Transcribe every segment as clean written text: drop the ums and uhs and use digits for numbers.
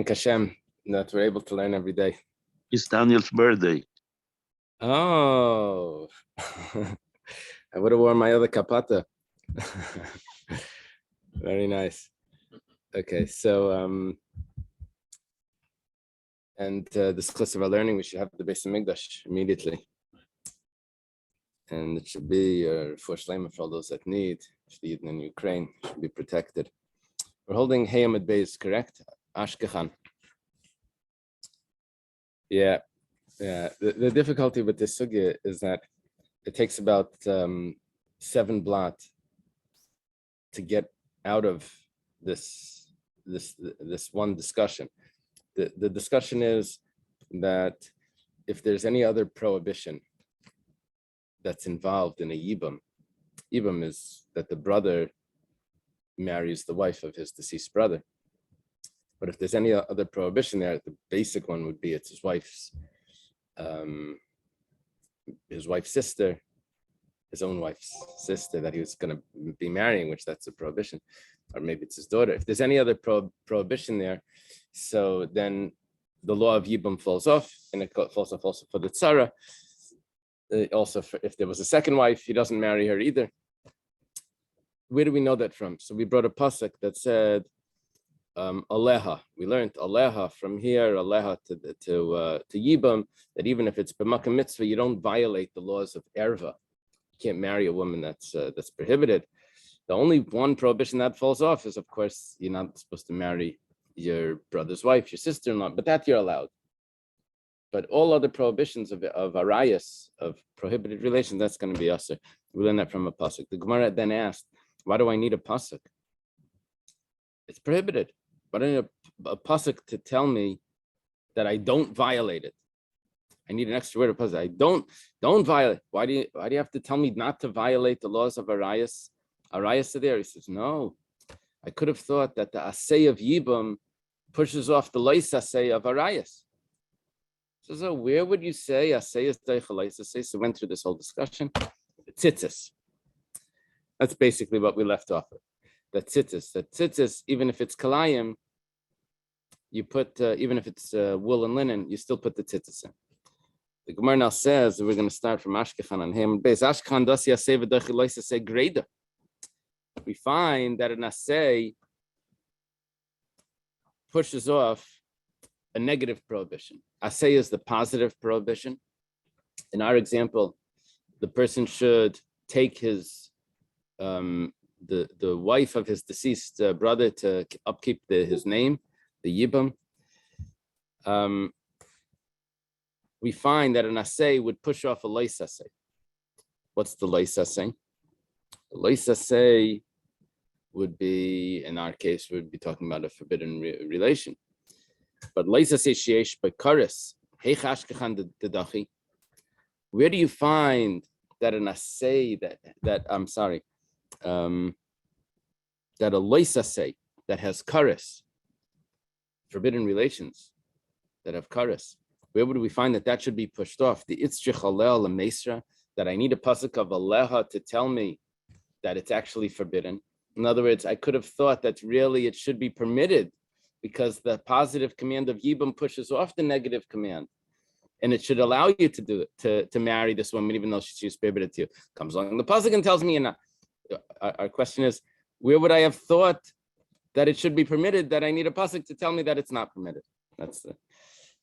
Thank Hashem that we're able to learn every day. It's Daniel's birthday. Oh, I would have worn my other kapata. Very nice. Okay, so this class of our learning, we should have the Beis Hamikdash immediately, and it should be for Shlema for all those that need. The Yidden in Ukraine should be protected. We're holding Hayamid Beis, correct? Ashkechan. Yeah. The difficulty with this sugya is that it takes about 7 blot to get out of this one discussion. The discussion is that if there's any other prohibition that's involved in a yibum is that the brother marries the wife of his deceased brother. But if there's any other prohibition there, the basic one would be it's his wife's sister, his own wife's sister that he was going to be marrying, which that's a prohibition, or maybe it's his daughter. If there's any other prohibition there, so then the law of Yibum falls off, and it falls off also for the tzara. Also, if there was a second wife, he doesn't marry her either. Where do we know that from? So we brought a pasuk that said, Aleha. We learned Aleha from here, Aleha to Yibam, that even if it's b'makam mitzvah, you don't violate the laws of erva. You can't marry a woman that's prohibited. The only one prohibition that falls off is, of course, you're not supposed to marry your brother's wife, your sister-in-law, but that you're allowed. But all other prohibitions of arayas, of prohibited relations, that's going to be usher. We learned that from a pasuk. The Gemara then asked, why do I need a pasuk? It's prohibited. But I need a pasuk to tell me that I don't violate it. I need an extra word of pasuk. I don't violate. Why do you have to tell me not to violate the laws of arayas? Arayas are there. He says, no. I could have thought that the asay of Yibam pushes off the lois asay of arayas. So where would you say asay is deichel asay? So went through this whole discussion. Tzitzis. That's basically what we left off with. The tzitzis, even if it's kalayim, you put, even if it's wool and linen, you still put the tzitzis in. The Gemara now says that we're going to start from Ashkechan on Ham base. Ashkechan does yaseh v'dochi lois asay greda. We find that an asay pushes off a negative prohibition. Asay is the positive prohibition. In our example, the person should take his the wife of his deceased brother to upkeep his name, the Yibam. We find that an asay would push off a lois asay. What's the lois asay? The lois asay would be, in our case, we'd be talking about a forbidden relation. But lois asay sheyesh b'karis heich ashkechan dedachi. Where do you find that an asay that I'm sorry, that a lois asay that has karis, forbidden relations that have karis, where would we find that should be pushed off? The itzrich alel l'meisra, that I need a pasuk of aleha to tell me that it's actually forbidden. In other words, I could have thought that really it should be permitted because the positive command of Yibam pushes off the negative command. And it should allow you to do it, to marry this woman, even though she's prohibited to you. Comes along the pasuk and tells me you're not. Our question is, where would I have thought that it should be permitted, that I need a pasuk to tell me that it's not permitted? That's the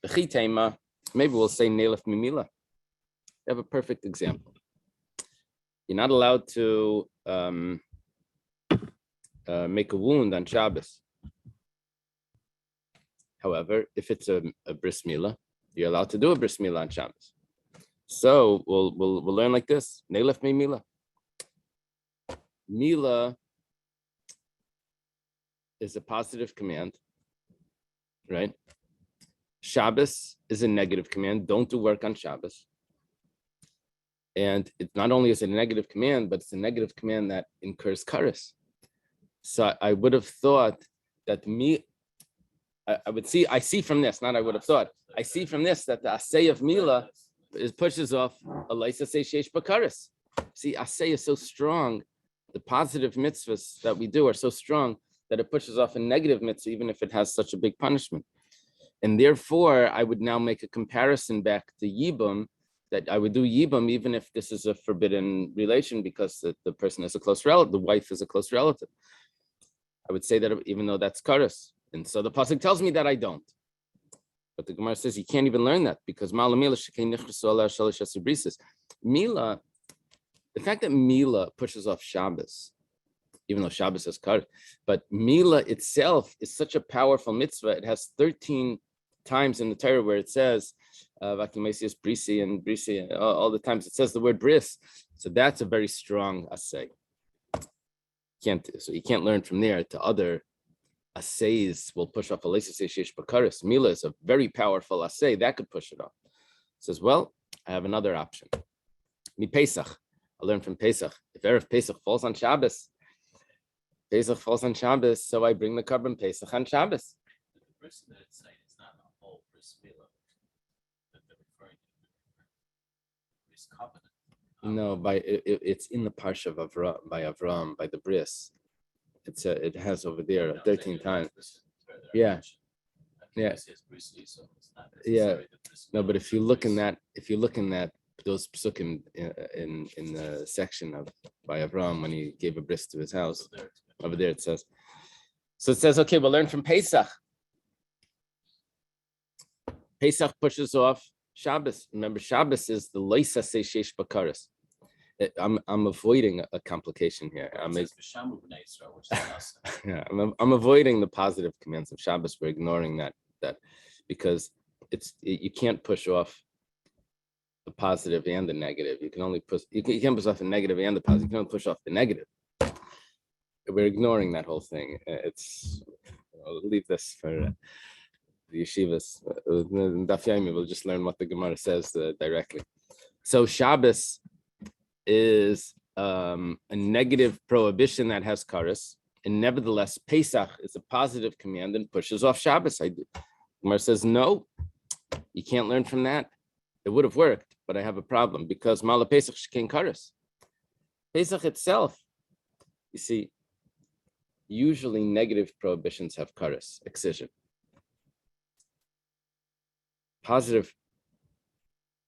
chitema. Maybe we'll say neilef mimila. You have a perfect example. You're not allowed to make a wound on Shabbos. However, if it's a bris milah, you're allowed to do a bris milah on Shabbos. So we'll learn like this. Neilef me milah. Milah is a positive command, right? Shabbos is a negative command. Don't do work on Shabbos. And it not only is it a negative command, but it's a negative command that incurs karis. So I would have thought that I see from this, not I would have thought. I see from this that the asay of milah pushes off a lois asay sheish b'karis. See, asay is so strong. The positive mitzvahs that we do are so strong that it pushes off a negative mitzvah, even if it has such a big punishment. And therefore, I would now make a comparison back to Yibum, that I would do Yibum even if this is a forbidden relation because the person is a close relative, the wife is a close relative. I would say that even though that's Karas. And so the Pasuk tells me that I don't. But the Gemara says you can't even learn that because Mila, the fact that Mila pushes off Shabbos, even though Shabbos has Karas, but Mila itself is such a powerful mitzvah. It has 13 times in the Torah where it says, Brisi and Brisi, all the times it says the word bris. So that's a very strong assay. So you can't learn from there to other assays will push off a shesh bakaris. Mila is a very powerful assay that could push it off. Says, well, I have another option. Mi Pesach. I learned from Pesach. If Erev Pesach falls on Shabbos, so I bring the carbon Pesach on Shabbos. The bris that it's saying is not a whole bris milah that they're referring to. Bris covenant. No, it's in the parsha of Avram, by the bris. It has over there 13 times. Yeah. Yeah. No, but if you look in that, those psukim in the section of by Avram when he gave a bris to his house, over there it says. So it says, okay, we'll learn from Pesach. Pesach pushes off Shabbos. Remember, Shabbos is the loisa se shesh bakaris. I'm avoiding a complication here. I'm avoiding the positive commands of Shabbos. We're ignoring that because you can't push off the positive and the negative. You can only push. You can't push off the negative and the positive. You can only push off the negative. We're ignoring that whole thing. I'll leave this for the yeshivas. Daf Yomi, we'll just learn what the Gemara says directly. So Shabbos is a negative prohibition that has karas, and nevertheless Pesach is a positive command and pushes off Shabbos. Gemara says no, you can't learn from that. It would have worked, but I have a problem because Mala Pesach shkein karas. Pesach itself, you see, usually negative prohibitions have karas, excision. Positive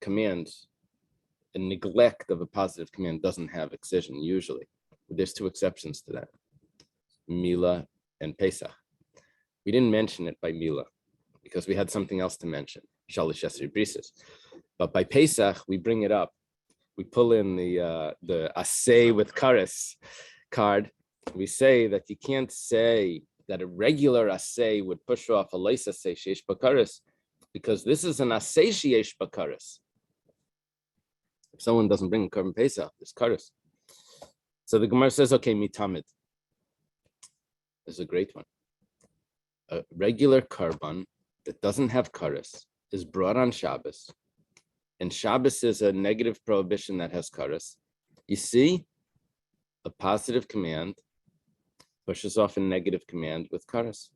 commands, a neglect of a positive command doesn't have excision usually. There's two exceptions to that, Mila and Pesach. We didn't mention it by Mila because we had something else to mention, Shalish Esri Brises. But by Pesach, we bring it up. We pull in the assay with kares card. We say that you can't say that a regular assay would push off a leis assay sheish bakaris because this is an assay sheish bakaris. If someone doesn't bring a carbon Pesach, there's karis. So the Gemara says, okay, mitamid. This is a great one. A regular carbon that doesn't have karis is brought on Shabbos, and Shabbos is a negative prohibition that has karas. You see, a positive command pushes off a negative command with karas.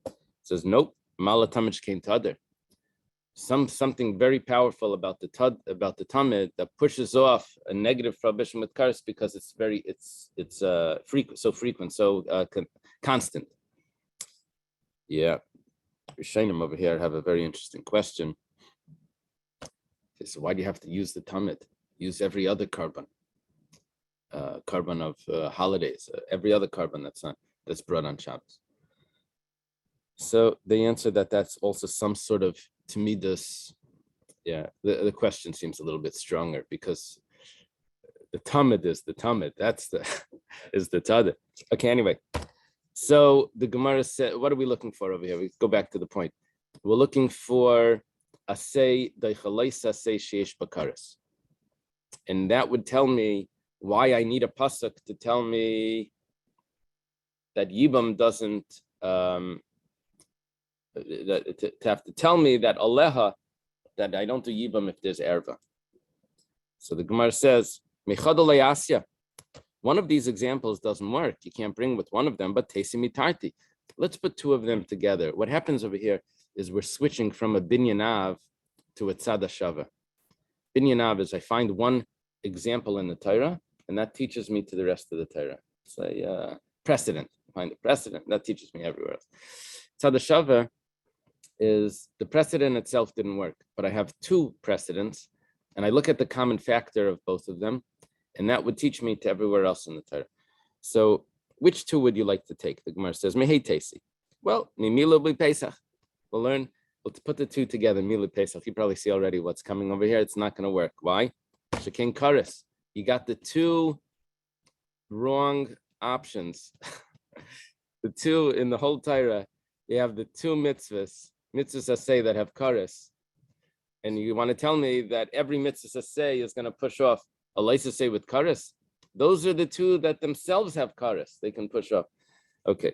It says, nope, malatamich came tader. Something very powerful about the tamid that pushes off a negative prohibition with karas because it's frequent, so constant. Yeah, Rishonim over here have a very interesting question. So why do you have to use the tamid? Use every other carbon of holidays, every other carbon that's brought on Shabbos. So they answer that that's also some sort of tamidus. Yeah, the question seems a little bit stronger because the tamid is the tamid. That's is the tada. Okay, anyway. So the Gemara said, what are we looking for over here? We go back to the point. We're looking for asay daichalaisa asay sheish bakaris, and that would tell me why I need a pasuk to tell me that Yibam doesn't to have to tell me that aleha that I don't do Yibam if there's erva. So the Gemara says mechadolei asya. One of these examples doesn't work. You can't bring with one of them, but teisi mitarti. Let's put two of them together. What happens over here is we're switching from a binyanav to a tzad shava. Binyanav is I find one example in the Torah, and that teaches me to the rest of the Torah. It's a precedent. I find a precedent that teaches me everywhere else. Tzad shava is the precedent itself didn't work, but I have two precedents, and I look at the common factor of both of them, and that would teach me to everywhere else in the Torah. So which two would you like to take? The Gemara says, Mehei Tesi. Well, Mimila be Pesach. We'll learn, we'll put the two together, Mila Pesach. You probably see already what's coming over here. It's not going to work. Why? Shekin Karis. You got the two wrong options. The two in the whole Torah, you have the two mitzvahs say that have kares, and you want to tell me that every mitzvah say is going to push off a license say with kares? Those are the two that themselves have kares. They can push off. Okay,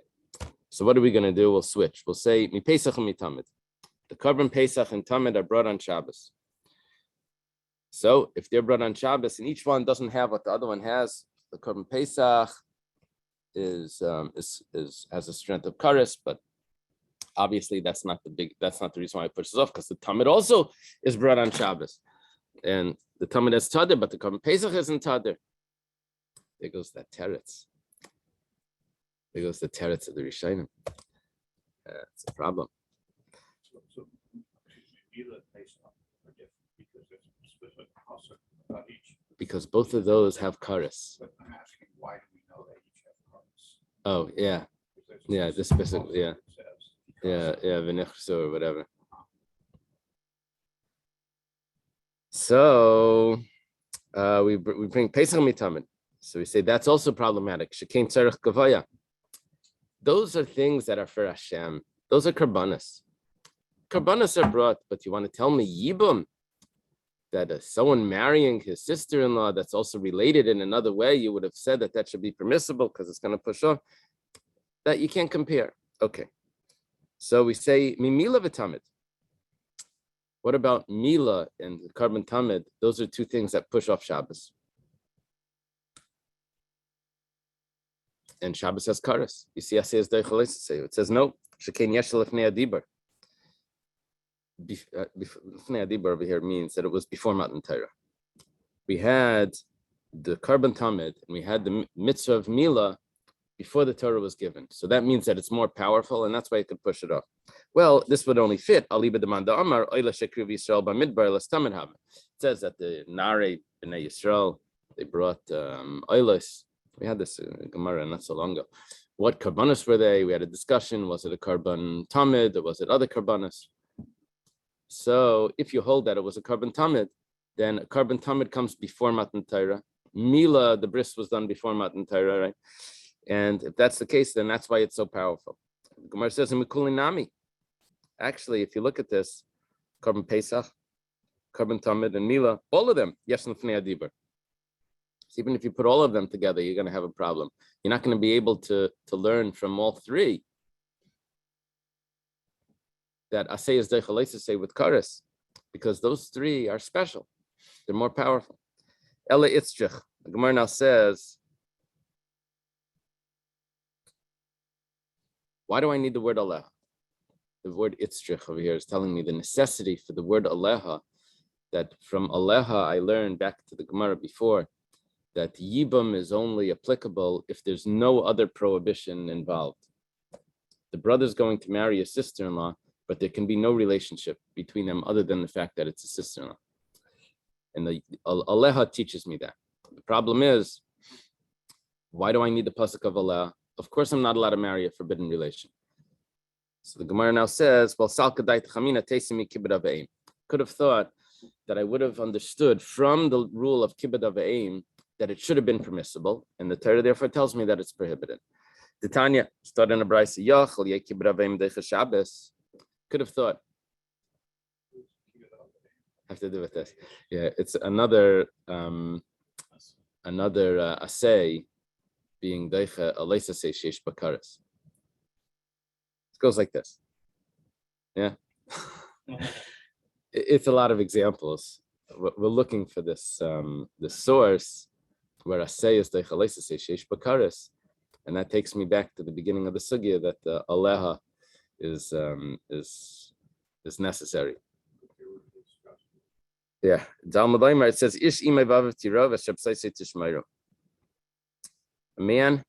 so what are we going to do? We'll switch. We'll say mi Pesach and mi Tamid. The korban Pesach and Tamid are brought on Shabbos. So if they're brought on Shabbos and each one doesn't have what the other one has, the korban Pesach has a strength of kares, but obviously that's not the reason why it pushes off, because the Tamid also is brought on Shabbos, and the Tamid is tader, but the korban Pesach isn't tader. There goes that teretz. There goes the teretz of the Rishonim. It's a problem. So Mila and Pesach are different because there's a specific concept about each. Because both of those have kares. But I'm asking, why do we know they each have kares? Oh yeah, yeah. This specific, yeah. V'nichsu or whatever. So we bring Pesach mitamid. So we say that's also problematic. Shekein tzarich gavaya. Those are things that are for Hashem. Those are karbanas. Karbanas are brought, but you want to tell me yibum, that someone marrying his sister-in-law that's also related in another way, you would have said that should be permissible because it's going to push off. That you can't compare. Okay. So we say mimila v'tamid. What about mila and the korban tamid? Those are two things that push off Shabbos. And Shabbos has kares. You see, Asiyas Deichel say it says no. Shekein yesh lefnei adibar. Lefnei adibar over here means that it was before Matan Torah. We had the korban tamid and we had the mitzvah of mila before the Torah was given. So that means that it's more powerful, and that's why it could push it off. Well, this would only fit. It says that the Nare B'nai Yisrael, they brought oilas. We had this Gemara not so long ago. What karbanos were they? We had a discussion. Was it a korban tamid or was it other karbanos? So if you hold that it was a korban tamid, then a korban tamid comes before Matan Torah. Mila, the bris was done before Matan Torah, right? And if that's the case, then that's why it's so powerful. The Gemara says in Mikulinami. Actually, if you look at this, korban Pesach, korban tamid, and Mila, all of them, yes, lefnei adibar. So even if you put all of them together, you're going to have a problem. You're not going to be able to learn from all three that Asiyas Deichel say with kares, because those three are special. They're more powerful. Ela itzrich. The Gemara now says, why do I need the word aleha? The word itzrich over here is telling me the necessity for the word aleha, that from aleha I learned back to the Gemara before, that yibum is only applicable if there's no other prohibition involved. The brother's going to marry a sister-in-law, but there can be no relationship between them other than the fact that it's a sister-in-law. And the aleha teaches me that. The problem is, why do I need the pasuk of aleha? Of course, I'm not allowed to marry a forbidden relation. So the Gemara now says, well, sal kadai t'chamina teisimi kibbud av'eim. Could have thought that I would have understood from the rule of kibbud av'eim that it should have been permissible, and the Torah therefore tells me that it's prohibited. The Tanya started in a brayse yachal ye kibbud av'eim deicha Shabbos. Could have thought. Have to do with this. Yeah, it's another asay being deicha aleisa say sheish bakaris. It goes like this. Yeah. It's a lot of examples. We're looking for this the source where asay is deicha aleisa say sheish bakaris, and that takes me back to the beginning of the sugya that the aleha is necessary. Yeah, it says ish imay vav tirov eshabsai tishmayro. A man,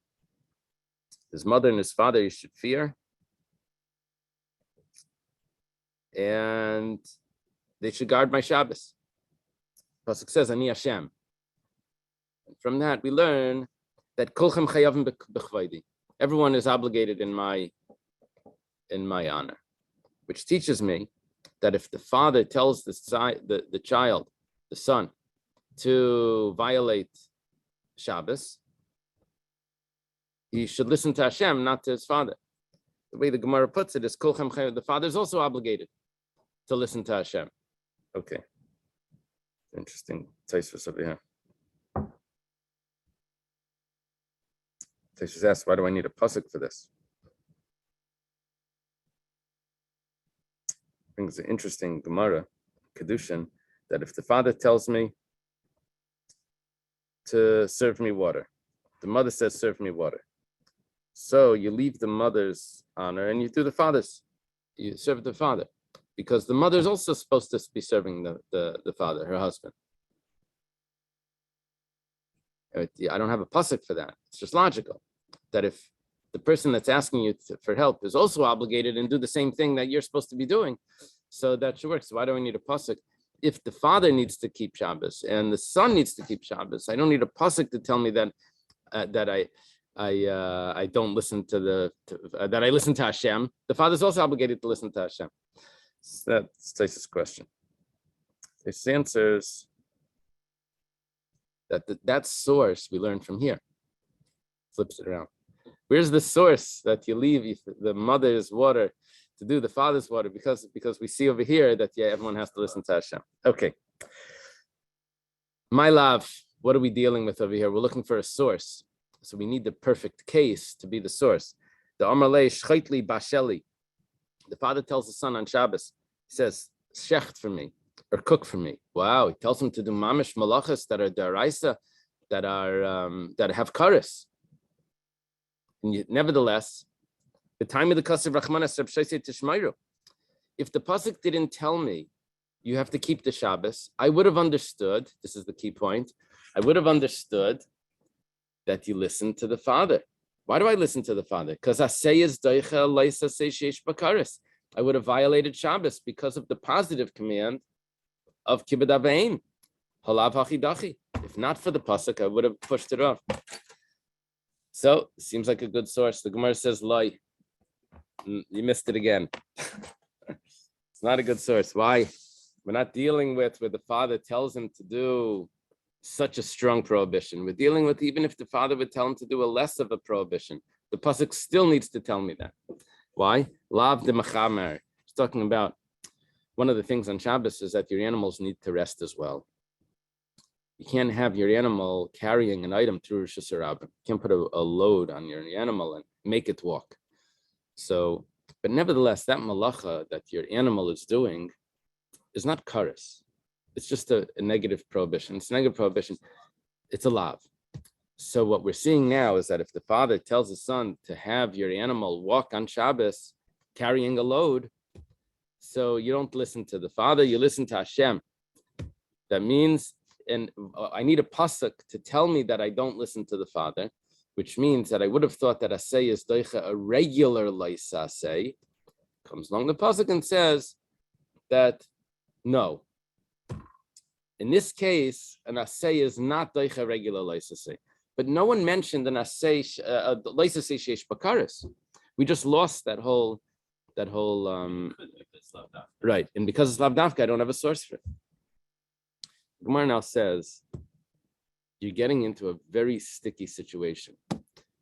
his mother and his father, you should fear. and they should guard my Shabbos. Pasuk says, Ani Hashem. And from that, we learn that Kulchem Chayavim B'chvaydi. Everyone is obligated in my honor, which teaches me that if the father tells the child, the son, to violate Shabbos, he should listen to Hashem, not to his father. The way the Gemara puts it is, Kulchem Chayavim, the father is also obligated to listen to Hashem. Okay. Interesting. Taisvus over here. Taisvus asks, why do I need a pasuk for this? I think it's an interesting Gemara, Kedushin, that if the father tells me to serve me water, the mother says, serve me water. So you leave the mother's honor and you do the father's. You serve the father. Because the mother is also supposed to be serving the father, her husband. I don't have a pasuk for that. It's just logical that if the person that's asking you for help is also obligated and do the same thing that you're supposed to be doing, so that should work. So why do I need a pasuk? If the father needs to keep Shabbos and the son needs to keep Shabbos, I don't need a pasuk to tell me that I don't listen to that I listen to Hashem. The father's also obligated to listen to Hashem. So that's Tais's question. This answers that source we learned from here. Flips it around. Where's the source that you leave the mother's water to do the father's water? Because we see over here that everyone has to listen to Hashem. Okay. My love, what are we dealing with over here? We're looking for a source. So we need the perfect case to be the source. The Amarle Shchaitli Basheli. The father tells the son on Shabbos, he says, shecht for me, or cook for me. Wow, he tells him to do mamish malachas that are daraisa, that have karis. Nevertheless, the time of the Kasav Rachmanas Reb Shaisei Tishmayru, if the pasuk didn't tell me you have to keep the Shabbos, I would have understood, this is the key point, I would have understood that you listen to the father. Why do I listen to the father? Because I would have violated Shabbos because of the positive command of Kibbud Avayim. Halav hachidachi. If not for the pasuk, I would have pushed it off. So it seems like a good source. The Gemara says, "Lie, you missed it again." It's not a good source. Why? We're not dealing with where the father tells him to do such a strong prohibition. We're dealing with even if the father would tell him to do a less of a prohibition, the pasuk still needs to tell me that. Why? Lav de machamer. It's talking about one of the things on Shabbos is that your animals need to rest as well. You can't have your animal carrying an item through Rosh Hashanah. You can't put a load on your animal and make it walk. So, but nevertheless, that malacha that your animal is doing is not kares. It's just a negative prohibition. It's a negative prohibition. It's a lav. So what we're seeing now is that if the father tells his son to have your animal walk on Shabbos, carrying a load, so you don't listen to the father, you listen to Hashem. That means, and I need a pasuk to tell me that I don't listen to the father, which means that I would have thought that asay is doicha, a regular laisa asay. Comes along the pasuk and says that no. In this case, an asay is not doicha regular laisa asay. But no one mentioned an asay laisa asay sheish bakaris. We just lost that whole right. And because it's lavdafka, I don't have a source for it. Gemara now says you're getting into a very sticky situation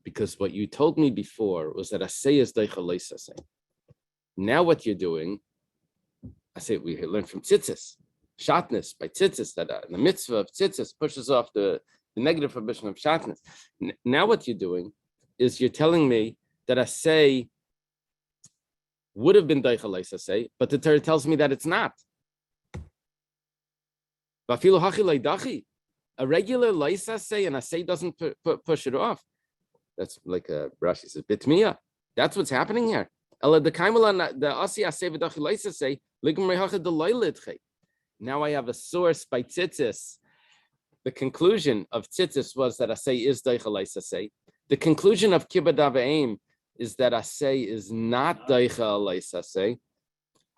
because what you told me before was that asay is doicha laisa asay. Now what you're doing, I say we learned from tzitzis, shatness by tzitzis, that the mitzvah of tzitzis pushes off the negative prohibition of shatness. Now what you're doing is you're telling me that asay would have been doicha laisa asay, but the Torah tells me that it's not. A regular laisa asay and asay doesn't push it off. That's like a Rashi says bitmiya. That's what's happening here. Now I have a source by tzitzis. The conclusion of tzitzis was that asay is doicha laisa asay. The conclusion of kibbud avayim is that asay is not doicha laisa asay.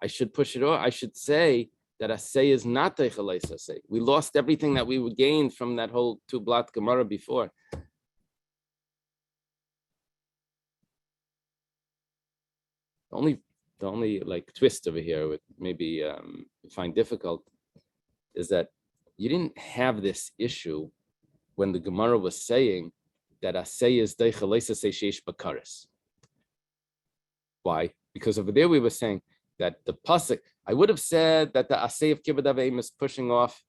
I should push it off. I should say that asay is not deichel leisa asay. We lost everything that we would gain from that whole two blot Gemara before. The only like twist over here, would maybe find difficult, is that you didn't have this issue when the Gemara was saying that asay is deichel leisa asay sheish bakaris. Why? Because over there we were saying that the pasuk, I would have said that the asay of kibbud aveim is pushing off,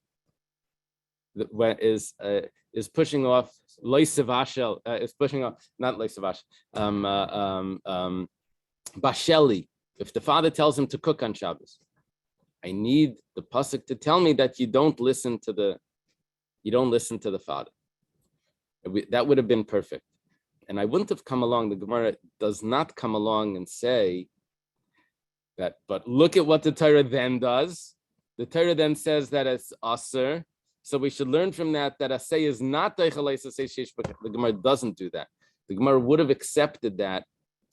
is pushing off loisavashel, is pushing off, not loisavash, basheli. If the father tells him to cook on Shabbos, I need the pasuk to tell me that you don't listen to the father. That would have been perfect. And I wouldn't have come along. The Gemara does not come along and say that, but look at what the Torah then does. The Torah then says that it's aser. So we should learn from that asay is not deichel leisa asay sheish bakaris. The Gemara doesn't do that. The Gemara would have accepted that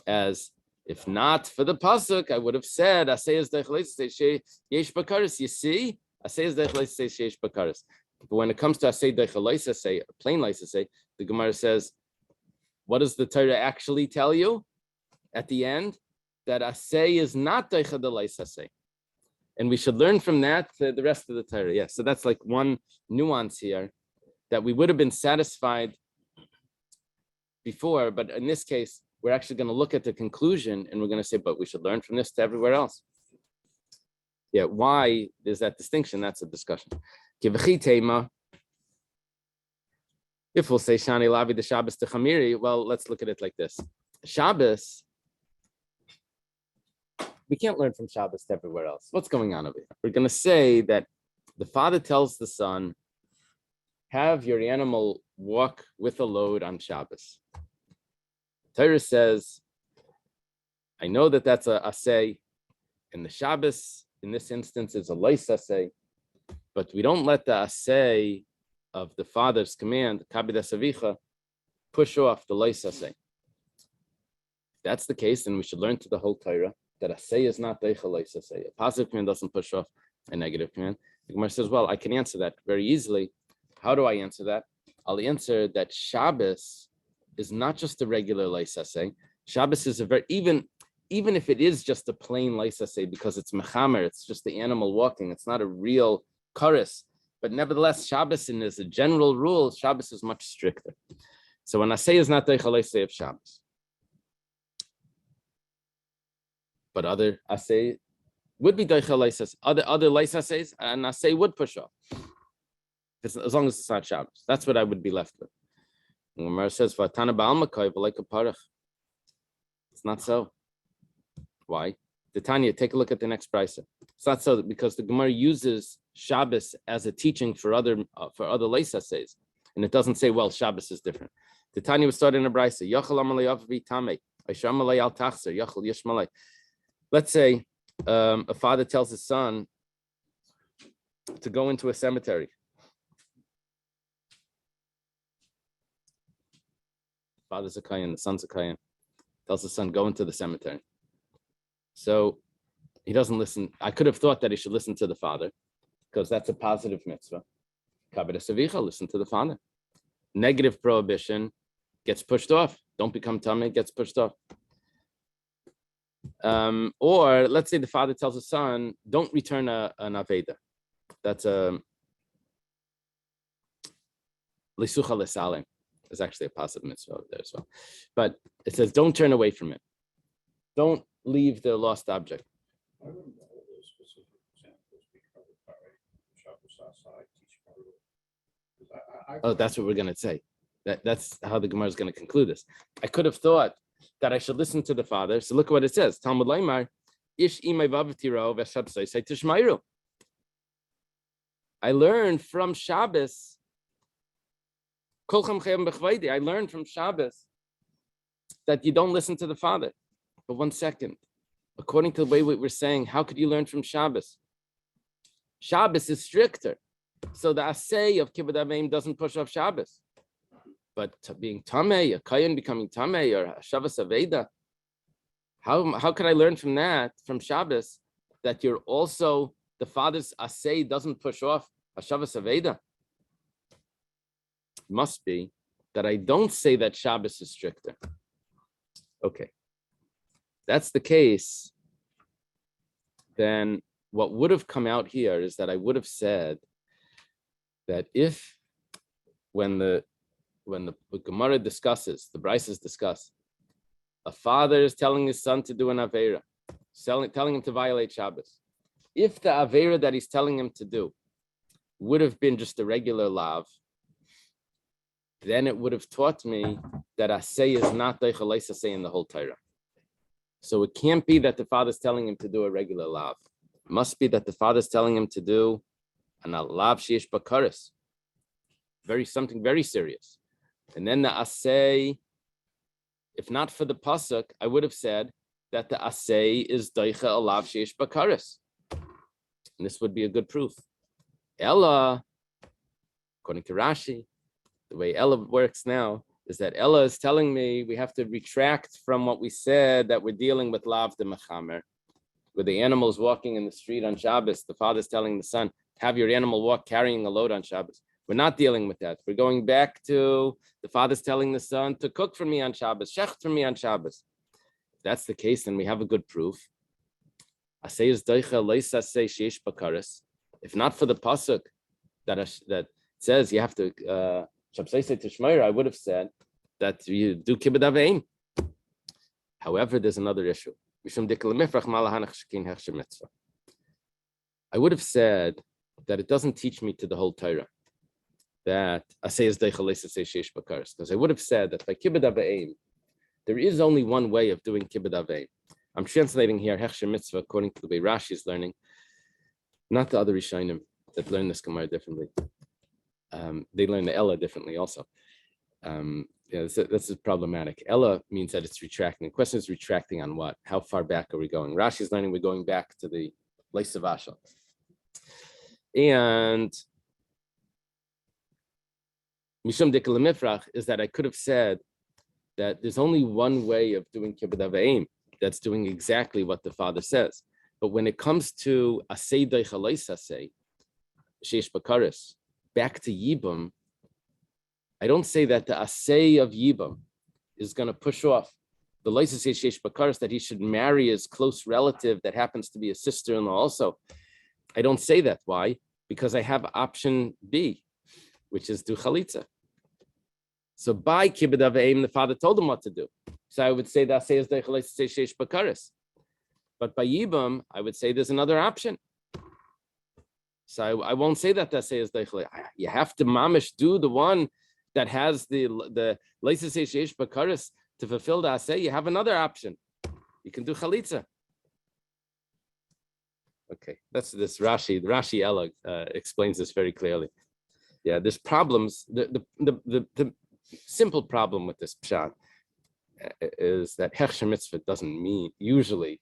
as, if not for the pasuk, I would have said asay is deichel leisa asay sheish bakaris. You see, asay is deichel leisa asay sheish bakaris. But when it comes to asay deichel leisa asay, plain leisa asay, the Gemara says, what does the Torah actually tell you at the end? That asay is not deichel leisa asay. And we should learn from that the rest of the Torah. Yes, so that's like one nuance here, that we would have been satisfied before, but in this case, we're actually going to look at the conclusion and we're going to say, but we should learn from this to everywhere else. Yeah, why is that distinction? That's a discussion. If we'll say Shani Lavi the Shabbos to Chamiri, well, let's look at it like this. Shabbos, we can't learn from Shabbos to everywhere else. What's going on over here? We're going to say that the father tells the son, have your animal walk with a load on Shabbos. Torah says, I know that that's a asay, and the Shabbos in this instance is a leis asay, but we don't let the asay of the father's command, kabid asavicha, push off the leis asay. If that's the case, then we should learn to the whole Torah that asay is not deichel leis asay. A positive command doesn't push off a negative command. The Gemara says, well, I can answer that very easily. How do I answer that? I'll answer that Shabbos is not just a regular leis asay. Shabbos is a very, even if it is just a plain leis asay because it's mechamer, it's just the animal walking, it's not a real karis. But nevertheless, Shabbos, in as a general rule, Shabbos is much stricter. So when asay is not deichel leis asay of Shabbos, but other asay would be deichel leis asay. Other leis asays, and asay would push off. As long as it's not Shabbos. That's what I would be left with. And Gemara says, "Vatana ba'almakai like a parach." It's not so. Why? The Tanya, take a look at the next brisa. It's not so because the Gemara uses Shabbos as a teaching for other leis asays, and it doesn't say, well, Shabbos is different. The Tanya was started in a brisa. Yachal amalei avvi tamei, aishar amalei al tachser, yachal yishmalei. Let's say a father tells his son to go into a cemetery. Father's a kohen, the son's a kohen. Tells the son, go into the cemetery. So he doesn't listen. I could have thought that he should listen to the father because that's a positive mitzvah. Kabed savicha, listen to the father. Negative prohibition gets pushed off. Don't become tamei, gets pushed off. Or let's say the father tells the son, don't return an aveda. That's a lisucha lesalem. There's actually a positive mitzvah over there as well. But it says, don't turn away from it. Don't leave the lost object. I wouldn't know those specific examples be covered by Shabbos asai, teach Baruch. Oh, that's what we're going to say. That's how the Gemara is going to conclude this. I could have thought that I should listen to the father. So look at what it says. Talmud Laimar, ish imay vavatiro v'shabsai say tishmairu. I learned from Shabbos. I learned from Shabbos that you don't listen to the father. But 1 second, according to the way we were saying, how could you learn from Shabbos? Shabbos is stricter. So the asay of kibbud aveim doesn't push off Shabbos. But being tamei, a kohen becoming tamei, or a Shabbos aveda, how could I learn from that, from Shabbos, that you're also, the father's asay doesn't push off Hashavas Aveda? Must be that I don't say that Shabbos is stricter. Okay. That's the case. Then what would have come out here is that I would have said that if when the Gemara discusses, the Brises discuss, a father is telling his son to do an Aveira, telling him to violate Shabbos. If the Aveira that he's telling him to do would have been just a regular lav, then it would have taught me that asay is not the deichel asay in the whole Torah. So it can't be that the father's telling him to do a regular lav. It must be that the father's telling him to do an lav sheish bakaris, something very serious. And then the asay, if not for the pasuk, I would have said that the asay is deicha alav sheish bakaris, and this would be a good proof. Ella, according to Rashi, the way Ella works now is that Ella is telling me we have to retract from what we said that we're dealing with lav de mechamer, with the animals walking in the street on Shabbos. The father's telling the son, have your animal walk carrying a load on Shabbos. We're not dealing with that. We're going back to the father's telling the son to cook for me on Shabbos, shecht for me on Shabbos. If that's the case, then we have a good proof. Asay is deicha leis asay sheish bakaris. If not for the pasuk that says you have to shabsei tishmeir, I would have said that you do kibbud aveim. However, there's another issue. I would have said that it doesn't teach me to the whole Torah that asay is deicha leis asay sheish bakaris, because I would have said that by kibbud aveim, there is only one way of doing kibbud aveim. I'm translating here hechsher mitzvah according to the way Rashi is learning, not the other Rishonim that learn this Gemara differently. They learn the Ella differently also. This is problematic. Ella means that it's retracting. The question is retracting on what? How far back are we going? Rashi is learning we're going back to the Leis of Asha. And Mishum Dikal Mifrach is that I could have said that there's only one way of doing kibbud aveim that's doing exactly what the father says. But when it comes to asay deicha leis asay, sheish bakaris, back to Yibam, I don't say that the asay of Yibam is going to push off the leis asay sheish bakaris, that he should marry his close relative that happens to be a sister-in-law also. I don't say that. Why? Because I have option B, which is do chalitza. So by kibbud aveim, the father told him what to do. So I would say that asay is deicha leis asay sheish bakaris. But by Yibam, I would say there's another option. So I won't say that asay is deicha. You have to mamish do the one that has the leis asay sheish bakaris to fulfill the asay. You have another option. You can do chalitza. Okay, that's this Rashi. The Rashi Ella explains this very clearly. Yeah, there's problems. The simple problem with this pshat is that hechsher mitzvah usually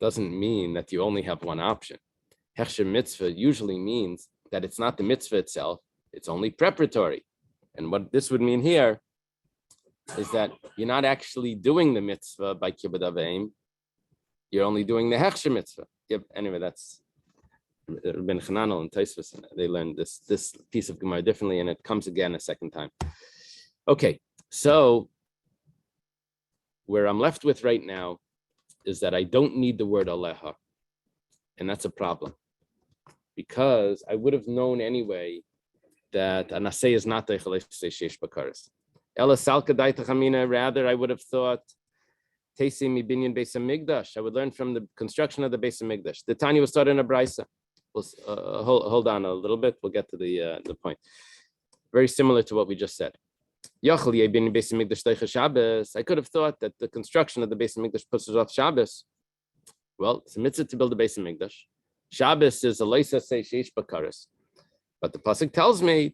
doesn't mean that you only have one option. Hechsher mitzvah usually means that it's not the mitzvah itself, it's only preparatory. And what this would mean here is that you're not actually doing the mitzvah by kibbud aveim, you're only doing the hechsher mitzvah. Yep. Anyway, that's Ben Chananel and Tosfos, and they learned this piece of Gemara differently, and it comes again a second time. Okay, so where I'm left with right now is that I don't need the word aleha, and that's a problem, because I would have known anyway that an asay is not the sheish bakaris. Ela salka daita chamina. Rather, I would have thought Teisi mi binyan beis hamikdash. I would learn from the construction of the beis hamikdash. The Tanya was started in a brisa. Hold on a little bit. We'll get to the point. Very similar to what we just said. I could have thought that the construction of the beis hamikdash pushes off Shabbos. Well, it's a mitzvah to build a beis hamikdash. Shabbos is a leisa say sheish bakaris. But the pasuk tells me, I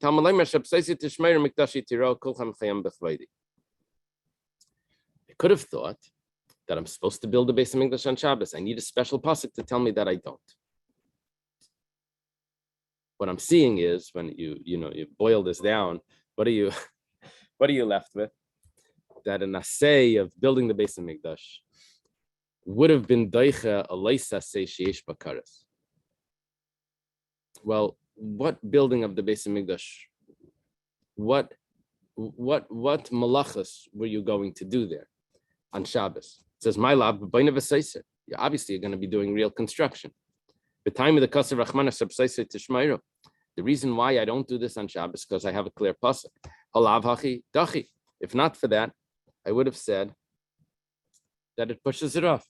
could have thought that I'm supposed to build a beis hamikdash on Shabbos. I need a special pasuk to tell me that I don't. What I'm seeing is when you boil this down, what are you left with? That an asay of building the beis hamikdash would have been daicha alaysa say sheish bakaras. Well, what building of the Beis Hamikdash? What malachas were you going to do there on Shabbos? It says my lab b'bayna v'seiser. Obviously, you're going to be doing real construction. The time of the kasav rachmana sabseiser tishmayro. The reason why I don't do this on Shabbos because I have a clear pasuk. Halav hachi dachi. If not for that, I would have said that it pushes it off.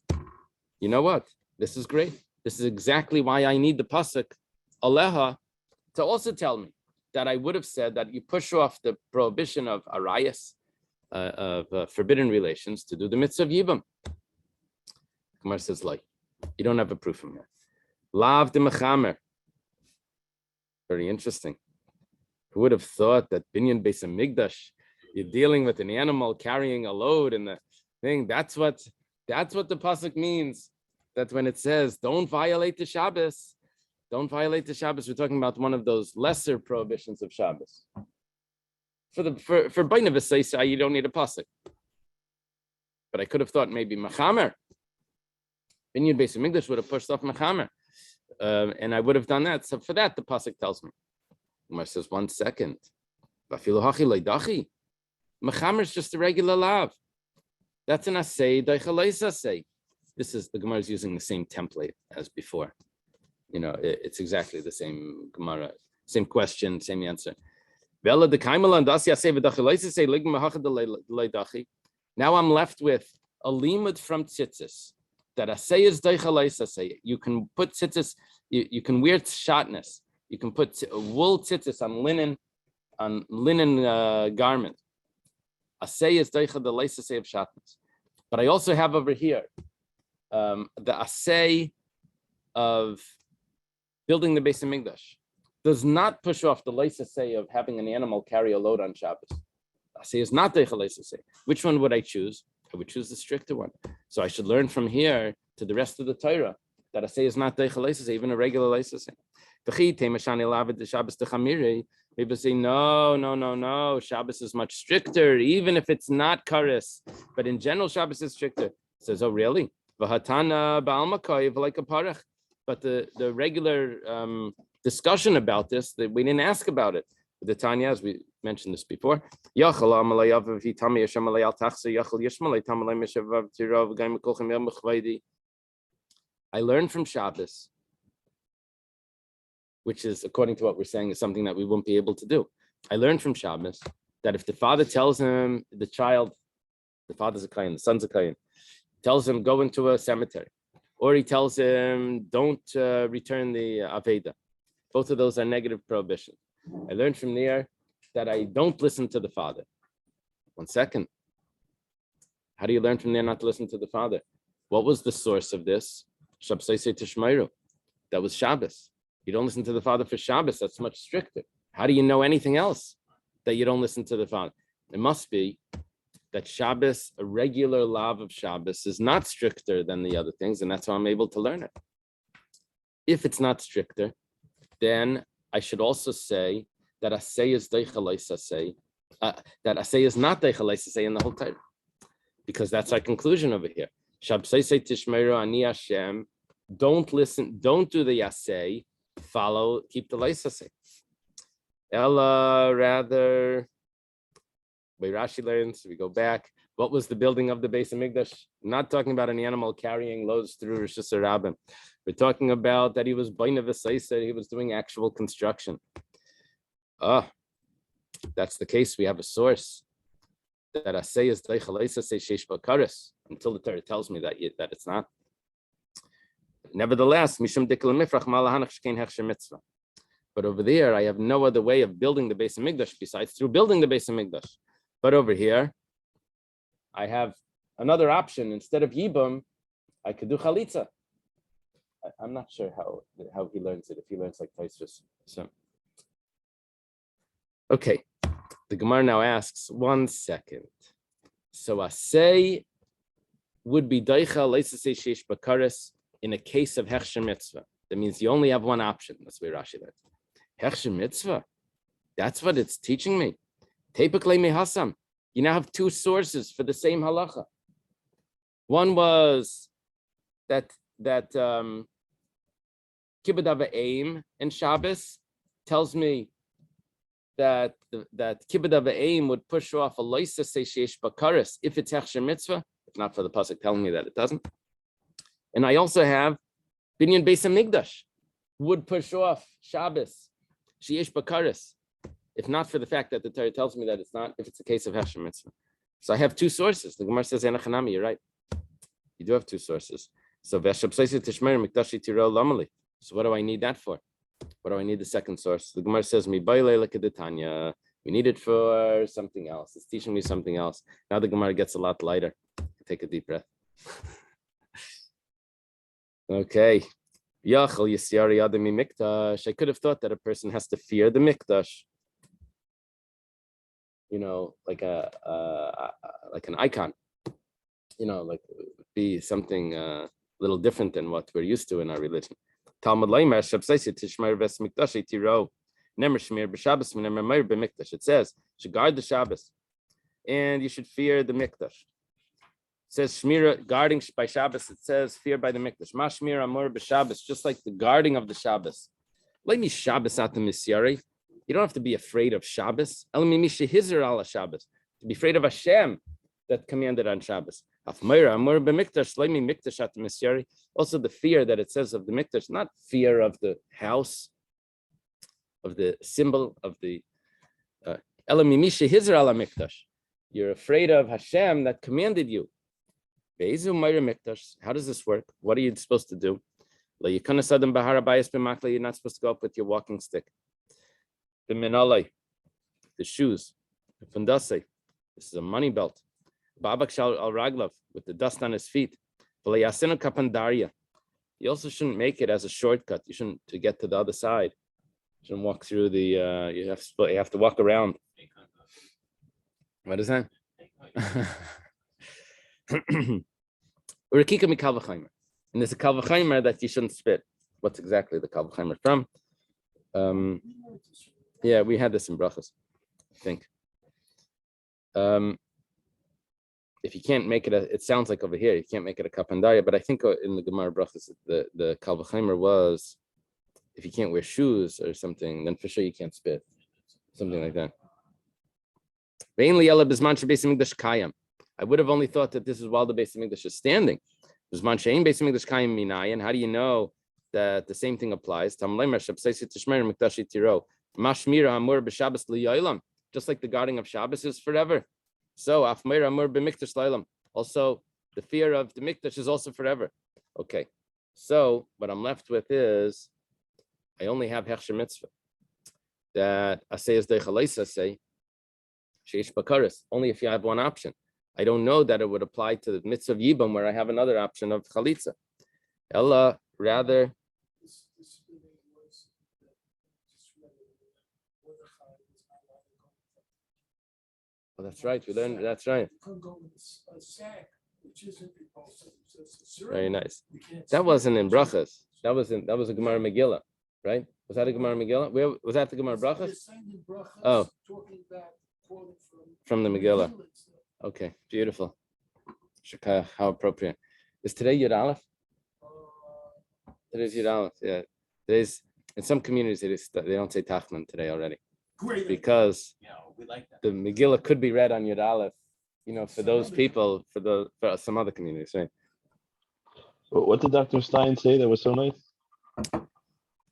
You know what? This is great. This is exactly why I need the pasuk aleha to also tell me that I would have said that you push off the prohibition of arayas, of forbidden relations, to do the mitzvah of yibam. Gemara says, like, you don't have a proof from here. Lav de mechamer. Very interesting. Who would have thought that binyan beis hamikdash, you're dealing with an animal carrying a load and the thing? That's what the pasuk means. That when it says don't violate the Shabbos, don't violate the Shabbos, we're talking about one of those lesser prohibitions of Shabbos. For Baina V'Seisa, you don't need a pasuk. But I could have thought maybe Mechamer. Binyan Beis Hamikdash would have pushed off Mechamer. And I would have done that. So for that, the pasuk tells me. Umar says, 1 second. Mechamer is just a regular lav. That's an asay, daichaleis asay. This is, the Gemara is using the same template as before. You know, it's exactly the same Gemara, same question, same answer. Now I'm left with a limud from tzitzis that asay is daichaleis asay. You can put tzitzis, you can wear shatnez. You can put wool tzitzis on linen garment. Asay is daichaleis asay of shatnez. But I also have over here the asay of building the Beis Hamikdash does not push off the leis asay of having an animal carry a load on Shabbos. Asay is not deichel leis asay. Which one would I choose? I would choose the stricter one. So I should learn from here to the rest of the Torah that asay is not deichel leis asay, even a regular leis asay. People say, no, Shabbos is much stricter, even if it's not kares. But in general, Shabbos is stricter. It says, oh, really? V'hatana ba'almakoy like a parach. But the regular discussion about this, that we didn't ask about it. The Tanya, as we mentioned this before, I learned from Shabbos, which is, according to what we're saying, is something that we won't be able to do. I learned from Shabbos that if the father tells him, the father's a kayan, the son's a kayan, tells him, go into a cemetery, or he tells him, don't return the Aveda. Both of those are negative prohibition. I learned from there that I don't listen to the father. 1 second. How do you learn from there not to listen to the father? What was the source of this? That was Shabbos. You don't listen to the father for Shabbos. That's much stricter. How do you know anything else that you don't listen to the father? It must be that Shabbos, a regular lav of Shabbos, is not stricter than the other things, and that's how I'm able to learn it. If it's not stricter, then I should also say that asay is deichaleis asay, that asay is not deichaleis asay in the whole Torah, because that's our conclusion over here. Shabsei tishmeru ani Hashem. Don't listen. Don't do the asay. Follow. Keep the leis asay. Ella rather. Way Rashi learns, we go back. What was the building of the Beis Hamikdash? Not talking about an animal carrying loads through Rosh Hashanah. We're talking about that he was Baina V'Seisa, he was doing actual construction. That's the case. We have a source that asay is deichaleis asay sheish bakaris, until the Torah tells me that it's not. Nevertheless, mishum dikul mifrach malahanach shkein hechsher mitzvah. But over there, I have no other way of building the Beis Hamikdash besides through building the Beis Hamikdash. But over here, I have another option. Instead of yibam, I could do chalitza. I'm not sure how he learns it, if he learns like Tosfos. So, okay, the Gemara now asks, 1 second. So asay would be daicha leisasei sheish bakaris in a case of hechsher mitzvah. That means you only have one option. That's the way Rashi learns. Hechsher mitzvah. That's what it's teaching me. Tepek mehasam. You now have 2 sources for the same halacha. One was Kibbud Aim in Shabbos tells me that Kibbud Aim would push off a loisa sheish bakaris if it's hechsher mitzvah, if not for the pasuk telling me that it doesn't. And I also have binyan beis hamikdash would push off Shabbos sheish bakaris, if not for the fact that the Torah tells me that it's not, if it's a case of hechsher mitzvah. So I have two sources. The Gemara says, "Enachanami." You're right. You do have two sources. So So what do I need that for? What do I need the second source? The Gemara says, we need it for something else. It's teaching me something else. Now the Gemara gets a lot lighter. Take a deep breath. Okay. I could have thought that a person has to fear the mikdash. Like an icon. Like be something a little different than what we're used to in our religion. Talmud Leimer Shabsaisi Tishmer Ves Mikdash Tiro Nemer Shmir B'Shabbos Nemer Meir B'Mikdash. It says you should guard the Shabbos and you should fear the Mikdash. It says Shmira guarding by Shabbos. It says fear by the Mikdash. Mashmir Amor B'Shabbos, just like the guarding of the Shabbos. Let me Shabbos at the Misyari. You don't have to be afraid of Shabbos. El Mimishi Hizer ala Shabbos. To be afraid of Hashem that commanded on Shabbos. Also the fear that it says of the mikdash, not fear of the house, of the symbol of the you're afraid of Hashem that commanded you. How does this work? What are you supposed to do? You're not supposed to go up with your walking stick. The minalei, the shoes, the fundase. This is a money belt. Babak shal al raglav, with the dust on his feet. You also shouldn't make it as a shortcut. You shouldn't, to get to the other side. You shouldn't walk through the. You have to walk around. What is that? And there's a kal v'chaimer that you shouldn't spit. What's exactly the kal v'chaimer from? Yeah, we had this in brachas, I think. If you can't make it, it sounds like over here, you can't make it a kapandaya, but I think in the Gemara brachas, the kal v'chaimer was, if you can't wear shoes or something, then for sure you can't spit. Something like that. I would have only thought that this is while the Beis Hamikdash is standing. How do you know that the same thing applies? Just like the guarding of Shabbos is forever. So also the fear of the Mikdash is also forever. Okay. So what I'm left with is I only have Hechsher Mitzvah. That Asay is Deichalaisa say Sheish Bakaris, only if you have one option. I don't know that it would apply to the mitzvah of Yibam where I have another option of Chalitza. Ella, rather. Well, that's right. We learned. That's right. Very nice. That wasn't in brachas. That was a Gemara Megillah, right? Was that a Gemara Megillah? Where was that? The Gemara brachas? Oh, from the Megillah. Okay, beautiful. Shakaya, how appropriate. Is today Yud Aleph? Today's Yud Aleph. Yeah. Today's in some communities they don't say Tachman today already. Great. Because we like that. The Megillah could be read on Yud Aleph, for those people, for some other communities, right? What did Dr. Stein say that was so nice?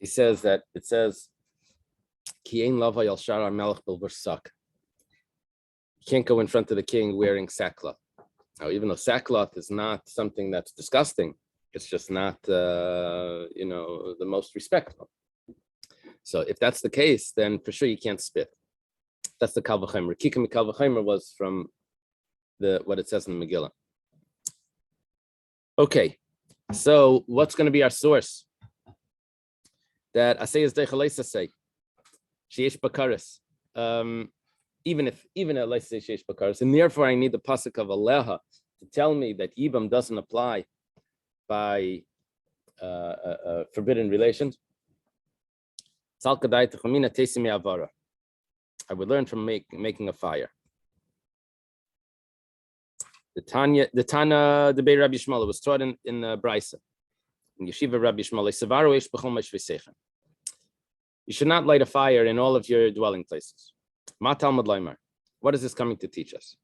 He says that it says Ki ein lava yal shara melech bilversak. You can't go in front of the king wearing sackcloth. Now, even though sackcloth is not something that's disgusting, it's just not, the most respectful. So if that's the case, then for sure you can't spit. That's the kal v'chaimer. Kikam kal v'chaimer was from what it says in the Megillah. Okay, so what's going to be our source? That Asay is Deichalaisa say, Sheish Bakaris. Even a let's say Sheish Bakaris, and therefore I need the pasuk of Aleha to tell me that Yibam doesn't apply by forbidden relations. I would learn from making a fire. The Tana, the Bei Rabbi Shmuel was taught in Brisa, in Yeshiva Rabbi Shmuel. You should not light a fire in all of your dwelling places. Ma Talmud Laimar. What is this coming to teach us?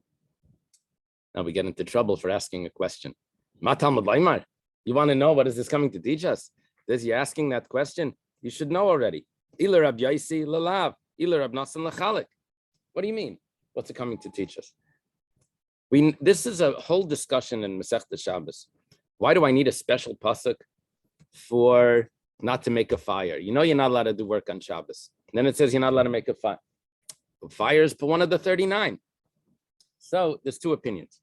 Now we get into trouble for asking a question. Ma Talmud Laimar. You want to know what is this coming to teach us? You're asking that question. You should know already. Ilar Rab Yaisi lalav, Ilar Rab Nasan lachalik. What do you mean? What's it coming to teach us? This is a whole discussion in Masechta Shabbos. Why do I need a special pasuk for not to make a fire? You know you're not allowed to do work on Shabbos. And then it says you're not allowed to make a fire. Fire is one of the 39. So there's two opinions.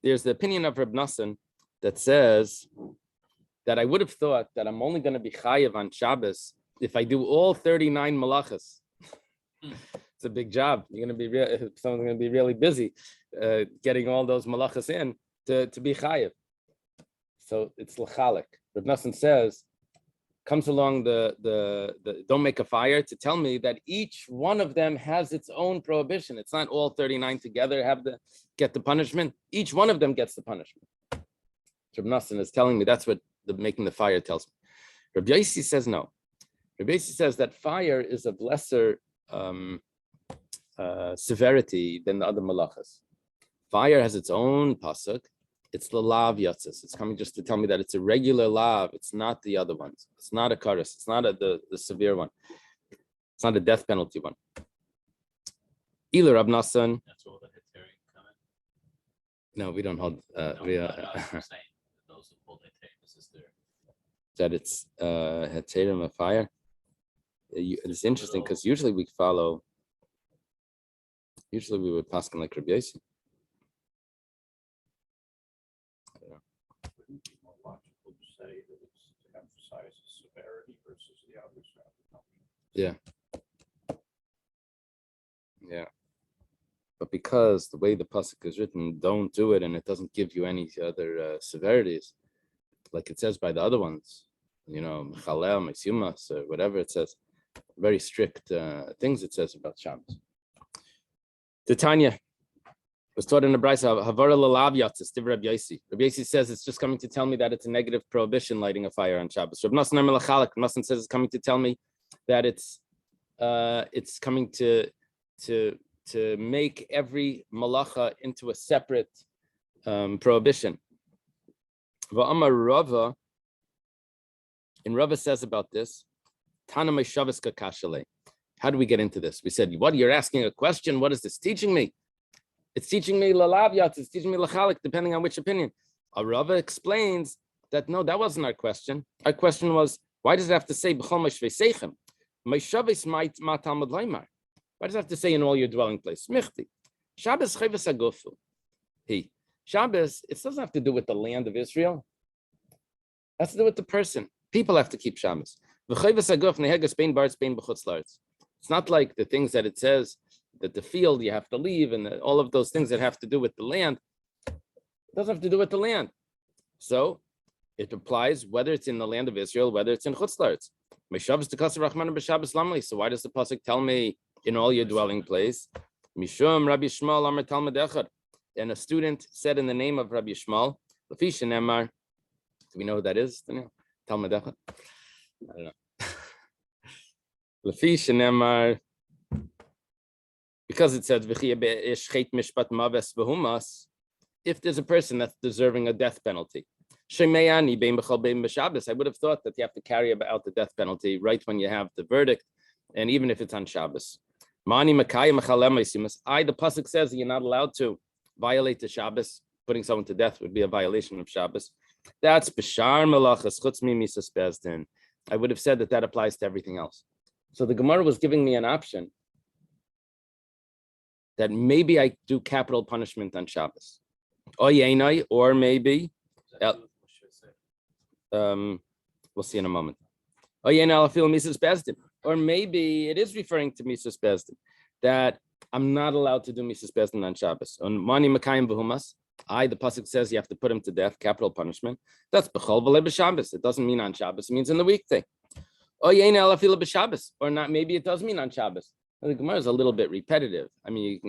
There's the opinion of Reb Nassan that says that I would have thought that I'm only going to be chayiv on Shabbos if I do all 39 malachas. It's a big job. You're going to be someone's going to be really busy getting all those malachas in to be chayiv. So it's l'chalik. Reb Nassan says, comes along the don't make a fire to tell me that each one of them has its own prohibition. It's not all 39 together get the punishment. Each one of them gets the punishment. Reb Nassan is telling me that's what making the fire tells me. Rabbi Yossi says no. Rabbi Yossi says that fire is of lesser severity than the other malachas. Fire has its own pasuk. It's the lav yatzis. It's coming just to tell me that it's a regular lav. It's not the other ones. It's not a karas. It's not the severe one. It's not a death penalty one. Ilar Rab Nassan. That's all the Heterim comment. No, we don't hold. No, I'm saying those who hold Heterim, this is their. That it's Heterim of fire. It's interesting because usually we would pass on like Rabbi Yossi. Wouldn't it be more logical to say that it's to emphasize the severity versus the others? Yeah. But because the way the pasuk is written, don't do it, and it doesn't give you any other severities, like it says by the other ones, Mechalel, Mesyumas, or whatever it says, very strict things it says about Shabbos. The Tanya was taught in the Brisa, Havara lalav yatzis, Div Rabbi Yossi. Rabbi Yossi says it's just coming to tell me that it's a negative prohibition lighting a fire on Shabbos. Reb Nassan Melachalik, Reb Nassan says it's coming to tell me that it's coming to make every malacha into a separate prohibition. Va'amar Rava, and Rava says about this, Tana Meishavas Kakashale. How do we get into this? We said, what? You're asking a question. What is this teaching me? It's teaching me lalav yatz. It's teaching me lachalik, depending on which opinion. Rava explains that no, that wasn't our question. Our question was, why does it have to say b'chol meshveseichem? Meishavas ma Talmud Laimar. Why does it have to say in all your dwelling place? Michti. Shabbos chayvus agufu. Shabbos, it doesn't have to do with the land of Israel. It has to do with the person. People have to keep Shabbos. It's not like the things that it says that the field you have to leave and all of those things that have to do with the land. It doesn't have to do with the land. So it applies whether it's in the land of Israel, whether it's in Chutz La'aretz. So why does the pasuk tell me in all your dwelling place? Mishum Rabbi Shmuel Amar Talmud Echad. And a student said in the name of Rabbi Shmuel, Lafish Nemar. Do we know who that is? Talmud Echad? I don't know. Lafish Nemar. Because it says, if there's a person that's deserving a death penalty, I would have thought that you have to carry out the death penalty right when you have the verdict, and even if it's on Shabbos. The pasuk says you're not allowed to violate the Shabbos. Putting someone to death would be a violation of Shabbos. That's b'shar melachas chutz mi misas bezdin. I would have said that applies to everything else. So the Gemara was giving me an option that maybe I do capital punishment on Shabbos. Or maybe, we'll see in a moment. Or maybe it is referring to Misas Bezdin, that I'm not allowed to do Misas Bezdin on Shabbos. On Mani Makayim Behumas, the pasuk says you have to put him to death, capital punishment. That's B'chol V'le B'Shabbos. It doesn't mean on Shabbos, it means in the weekday. Or not, maybe it does mean on Shabbos. The Gemara is a little bit repetitive. I mean,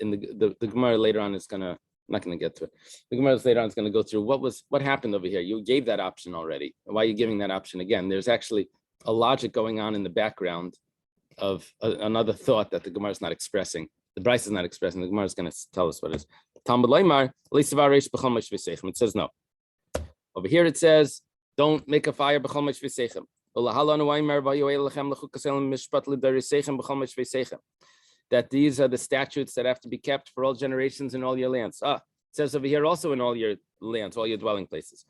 the Gemara later on is going to not going to get to it. The Gemara later on is going to go through what happened over here. You gave that option already. Why are you giving that option again? There's actually a logic going on in the background of another thought that the Gemara is not expressing. The Bryce is not expressing. The Gemara is going to tell us what it is. It says no. Over here it says, don't make a fire. That these are the statutes that have to be kept for all generations in all your lands. It says over here also in all your lands, all your dwelling places.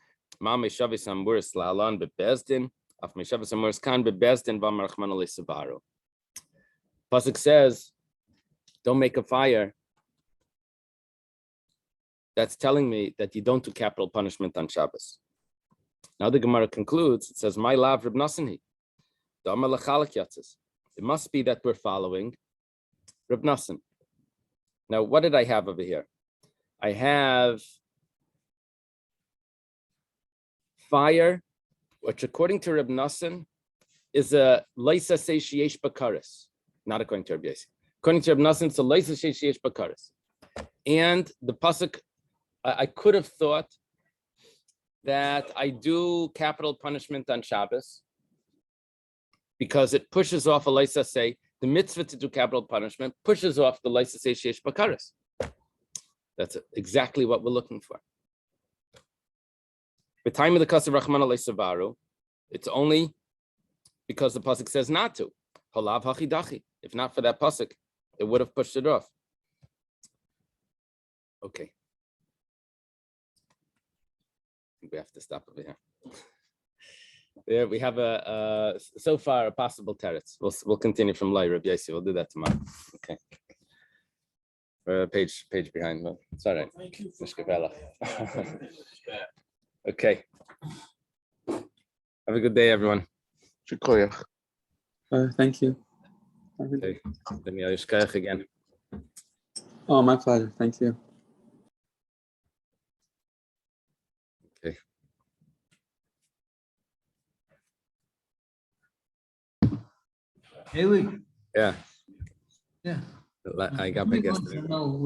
Pasuk says, don't make a fire. That's telling me that you don't do capital punishment on Shabbos. Now the Gemara concludes, it says, my lav Reb Nassan. It must be that we're following Reb Nassan. Now, what did I have over here? I have fire, which according to Reb Nassan is a leisa sheyesh bakaris, not according to Reb Yossi. According to Reb Nassan, it's a leisa sheyesh bakaris. And the pasuk, I could have thought that I do capital punishment on Shabbos because it pushes off a leisa say, the mitzvah to do capital punishment pushes off the leisa say sheyesh bakaris. That's exactly what we're looking for. The time of the Kasav Rachman Alei Savaru, it's only because the pasuk says not to. Halav hachidachi. If not for that pasuk, it would have pushed it off. Okay. I think we have to stop over here. There we have so far a possible teretz. We'll continue from Lai Rabbi Yossi. We'll do that tomorrow. Okay. Page behind. Well, it's all right. Thank you. Okay. Have a good day, everyone. Thank you. Okay. Daniel Yishkayach again. Oh, my pleasure. Thank you. Okay. Haley. Yeah. Yeah. I got my guest. No.